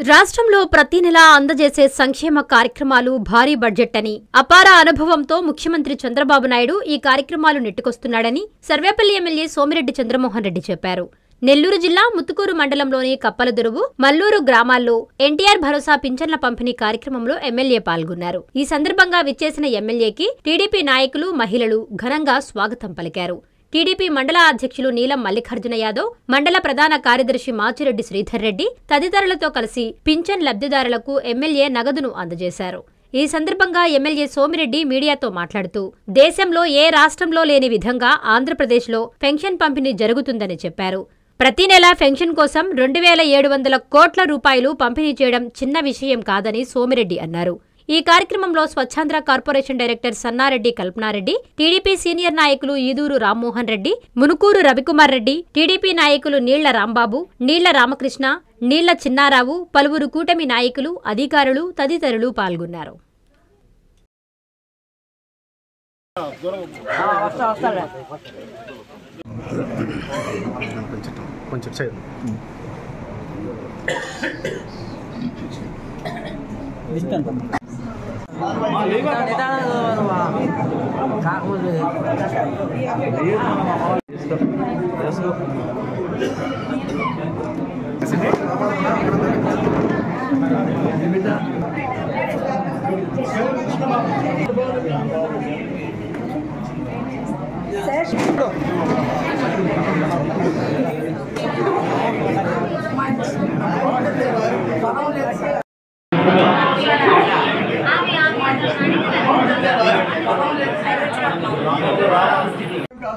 రాష్ట్రంలో ప్రతి నెల అందజేసే సంక్షేమ కార్యక్రమాలు భారీ బడ్జెట్ అని, అపార అనుభవంతో ముఖ్యమంత్రి చంద్రబాబు నాయుడు ఈ కార్యక్రమాలు నెట్టుకొస్తున్నాడని సర్వేపల్లి ఎమ్మెల్యే సోమిరెడ్డి చంద్రమోహన్ రెడ్డి చెప్పారు. నెల్లూరు జిల్లా ముత్తుకూరు మండలంలోని కప్పలదురువు, మల్లూరు గ్రామాల్లో ఎన్టీఆర్ భరోసా పింఛన్ల పంపిణీ కార్యక్రమంలో ఎమ్మెల్యే పాల్గొన్నారు. ఈ సందర్భంగా విచ్చేసిన ఎమ్మెల్యేకి టీడీపీ నాయకులు, మహిళలు ఘనంగా స్వాగతం పలికారు. టీడీపీ మండల అధ్యక్షులు నీలం మల్లికార్జున యాదవ్, మండల ప్రధాన కార్యదర్శి మాచిరెడ్డి శ్రీధర్ రెడ్డి తదితరులతో కలిసి పింఛన్ లబ్ధిదారులకు ఎమ్మెల్యే నగదును అందజేశారు. ఈ సందర్భంగా ఎమ్మెల్యే సోమిరెడ్డి మీడియాతో మాట్లాడుతూ, దేశంలో ఏ రాష్ట్రంలో లేని విధంగా ఆంధ్రప్రదేశ్లో పెన్షన్ పంపిణీ జరుగుతుందని చెప్పారు. ప్రతి నెల పెన్షన్ కోసం 2700 కోట్ల రూపాయలు పంపిణీ చేయడం చిన్న విషయం కాదని సోమిరెడ్డి అన్నారు. ఈ కార్యక్రమంలో Swachhandhra corporation director Sannareddy Kalpanareddy, TDP senior నాయకులు ఈదూరు రామ్మోహన్ రెడ్డి, మునుకూరు రవికుమార్ రెడ్డి, టీడీపీ నాయకులు నీళ్ల రాంబాబు, నీళ్ల రామకృష్ణ, నీళ్ల చిన్నారావు, పలువురు కూటమి నాయకులు, అధికారులు తదితరులు పాల్గొన్నారు.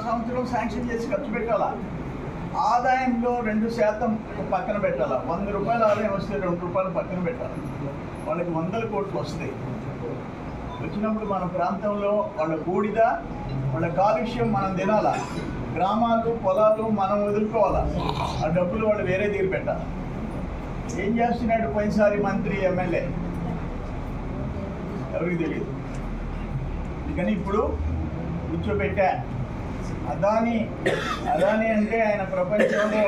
సంవత్సరం శాంక్షన్ చేసి ఖర్చు పెట్టాలా, ఆదాయంలో 2% పక్కన పెట్టాలా. 100 రూపాయల ఆదాయం వస్తే 2 రూపాయలు పక్కన పెట్టాలి. వాళ్ళకి 100 కోట్లు వస్తాయి. వచ్చినప్పుడు మన ప్రాంతంలో వాళ్ళ బూడిద, వాళ్ళ కాలుష్యం మనం తినాలా, గ్రామాలు పొలాలు మనం వదులుకోవాలా, ఆ డబ్బులు వాళ్ళు వేరే దగ్గర పెట్టాలి. ఏం చేస్తున్నాడు పోయినసారి మంత్రి, ఎమ్మెల్యే ఎవరికి తెలియదు. అందుకని ఇప్పుడు కూర్చోబెట్టా. అదాని అంటే ఆయన ప్రపంచంలో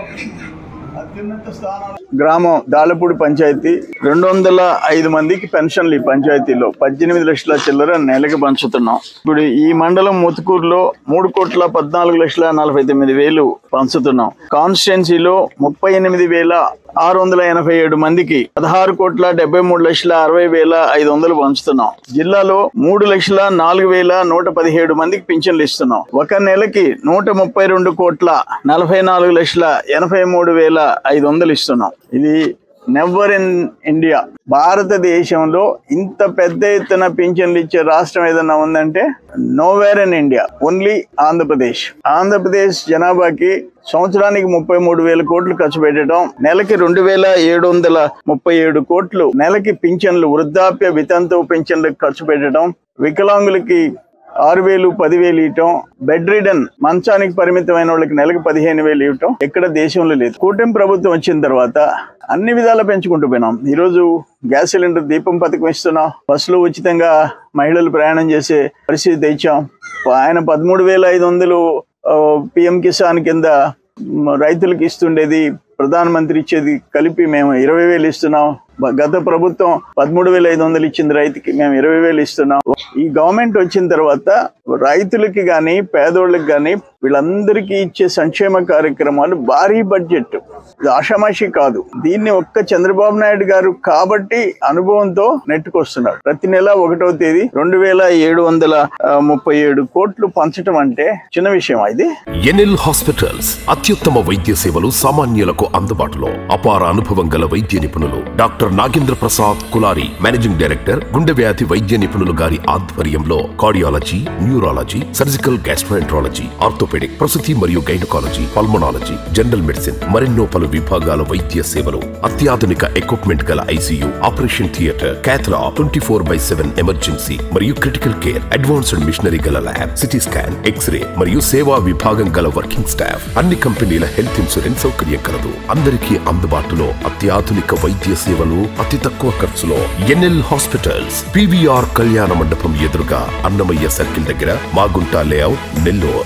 అత్యున్నత స్థానాలు. గ్రామం దాళపూడి పంచాయతీ 205 మందికి పెన్షన్లు ఈ పంచాయతీలో 18 లక్షల చిల్లర నెలకి పంచుతున్నాం. ఇప్పుడు ఈ మండలం ముత్తుకూరులో 3,14,49,000 పంచుతున్నాం. కాన్స్టిట్యున్సీలో 38,687 మందికి 16,73,60,500 పంచుతున్నాం. జిల్లాలో 3,04,117 మందికి పింఛన్లు ఇస్తున్నాం. ఒక నెలకి 132,44,83,500 ఇస్తున్నాం. ఇది నెవర్ ఇన్ ఇండియా. భారతదేశంలో ఇంత పెద్ద ఎత్తున పింఛన్లు ఇచ్చే రాష్ట్రం ఏదన్నా ఉందంటే nowhere in India, only Andhra Pradesh. Andhra Pradesh జనాభాకి సంవత్సరానికి 33,000 కోట్లు ఖర్చు పెట్టడం, నెలకి 2,737 కోట్లు నెలకి పింఛన్లు, వృద్ధాప్య వితంతు పింఛన్లకు ఖర్చు పెట్టడం, వికలాంగులకి 6,000 10,000 ఇవ్వటం, బెడ్ రిడన్ మంచానికి పరిమితమైన వాళ్ళకి నెలకు 15,000 ఇవ్వటం ఎక్కడ దేశంలో లేదు. కూటమి ప్రభుత్వం వచ్చిన తర్వాత అన్ని విధాలా పెంచుకుంటూ పోయినాం. ఈరోజు గ్యాస్ సిలిండర్ దీపం పథకం ఇస్తున్నాం. బస్సులో ఉచితంగా మహిళలు ప్రయాణం చేసే పరిస్థితి తెచ్చాం. ఆయన 13,500 పిఎం కిసాన్ కింద రైతులకు ఇస్తుండేది, ప్రధానమంత్రి ఇచ్చేది కలిపి మేము 20,000 ఇస్తున్నాం. గత ప్రభుత్వం 13,500 ఇచ్చింది రైతుకి, మేము 20,000 ఇస్తున్నాం. ఈ గవర్నమెంట్ వచ్చిన తర్వాత రైతులకి కానీ పేదోళ్ళకి కానీ వీళ్ళందరికీ ఇచ్చే సంక్షేమ కార్యక్రమాలు భారీ బడ్జెట్, ఇది ఆషామాషి కాదు. దీన్ని ఒక్క చంద్రబాబు నాయుడు గారు కాబట్టి అనుభవంతో నెట్టుకొస్తున్నారు. ప్రతి నెల 1వ తేదీ 2,737 కోట్లు పంచడం అంటే చిన్న విషయం. ఇది ఎన్ఎల్ హాస్పిటల్స్ అత్యుత్తమ వైద్య సేవలు సామాన్యులకు అందుబాటులో. అపార అనుభవం గల వైద్య నిపుణులు doctor Nagendra Prasad Kulari, managing director, గుండె వ్యాధి వైద్య నిపుణులు గారి ఆధ్వర్యంలో cardiology, neurology, surgical gastroenterology, orthopaedic, ప్రసూతి మరియు గైనకాలజీ, పల్మనాలజీ, జనరల్ మెడిసిన్, మరెన్నో పలు విభాగాల వైద్య సేవలు, అత్యాధునిక ఎక్విప్మెంట్ గల ఐసీయూ, ఆపరేషన్ థియేటర్, క్యాథ్లా, 24/7 ఎమర్జెన్సీ మరియు క్రిటికల్ కేర్, అడ్వాన్స్డ్ మిషనరీ గల ల్యాబ్, సిటీ స్కాన్, ఎక్స్రే మరియు సేవా విభాగం గల వర్కింగ్ స్టాఫ్, అన్ని కంపెనీల హెల్త్ ఇన్సూరెన్స్ సౌకర్యం కలదు. అందరికీ అందుబాటులో అత్యాధునిక వైద్య సేవలు అతి తక్కువ ఖర్చులో. ఎన్ఎల్ హాస్పిటల్స్, పివిఆర్ కళ్యాణ మండపం ఎదురుగా, అన్నమయ్య సర్కిల్ దగ్గర, మాగుంట లేఅవుట్, నెల్లూరు.